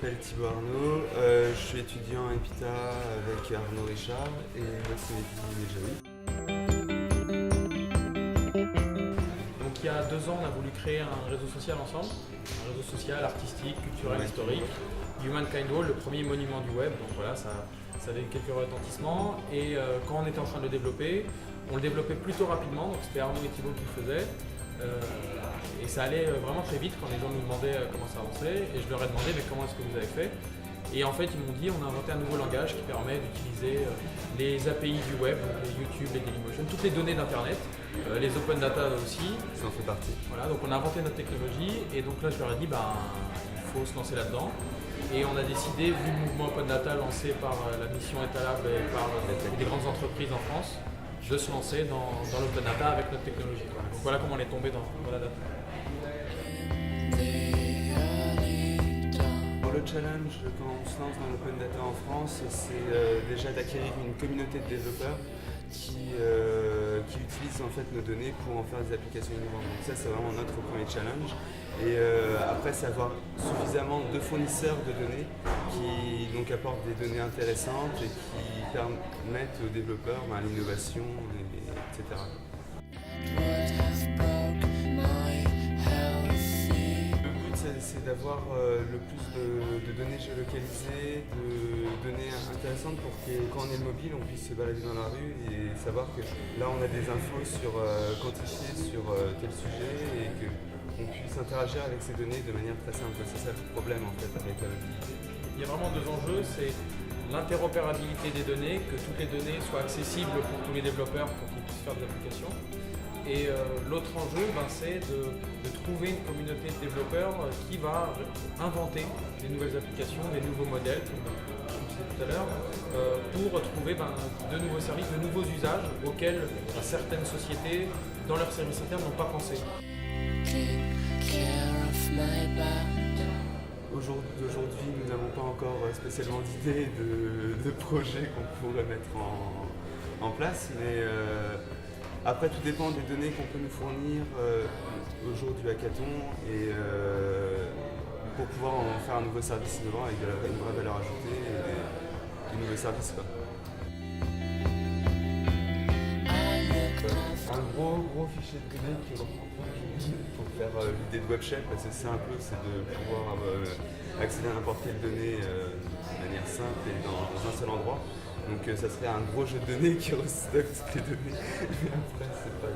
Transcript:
m'appelle Thibaut Arnaud, je suis étudiant à EPITA avec Arnaud Richard et Maxime Nejaoui. Donc il y a 2 ans, on a voulu créer un réseau social ensemble, un réseau social, artistique, culturel, historique, Humankind Hall, le premier monument du web. Donc voilà, ça avait eu quelques retentissements et quand on était en train de le développer, on le développait plutôt rapidement, donc c'était Arnaud et Thibaut qui le faisaient. Et ça allait vraiment très vite quand les gens nous demandaient comment ça avançait et je leur ai demandé mais comment est-ce que vous avez fait. Et en fait ils m'ont dit on a inventé un nouveau langage qui permet d'utiliser les API du web, les YouTube, les Dailymotion, toutes les données d'internet, les open data aussi. Ça en fait partie. Voilà, donc on a inventé notre technologie et donc là je leur ai dit il faut se lancer là-dedans. Et on a décidé, vu le mouvement open data lancé par la mission Etalab et par des grandes entreprises en France, de se lancer dans l'open data avec notre technologie. Donc voilà comment on est tombé dans la data. Le challenge quand on se lance dans l'open data en France, c'est déjà d'acquérir une communauté de développeurs qui utilisent en fait nos données pour en faire des applications innovantes. Donc ça c'est vraiment notre premier challenge. Et après c'est avoir suffisamment de fournisseurs de données qui donc apportent des données intéressantes et qui permettent aux développeurs l'innovation, etc. C'est d'avoir le plus de données géolocalisées, de données intéressantes pour que quand on est mobile, on puisse se balader dans la rue et savoir que là on a des infos quantifiées sur tel sujet et qu'on puisse interagir avec ces données de manière très simple. C'est ça le problème en fait avec la mobilité. Il y a vraiment 2 enjeux, c'est l'interopérabilité des données, que toutes les données soient accessibles pour tous les développeurs pour qu'ils puissent faire des applications. Et l'autre enjeu, c'est de trouver une communauté de développeurs qui va inventer des nouvelles applications, des nouveaux modèles, comme je disais tout à l'heure, pour trouver de nouveaux services, de nouveaux usages auxquels certaines sociétés, dans leurs services internes, n'ont pas pensé. Aujourd'hui, nous n'avons pas encore spécialement d'idées de projets qu'on pourrait mettre en place, mais après, tout dépend des données qu'on peut nous fournir au jour du hackathon et pour pouvoir en faire un nouveau service innovant avec une vraie valeur ajoutée et des nouveaux services. Un gros fichier de données qui reprend pour faire l'idée de WebShell, parce que c'est de pouvoir accéder à n'importe quelle donnée de manière simple et dans un seul endroit. Donc ça serait un gros jeu de données qui restocke toutes les données. Mais après, c'est pas...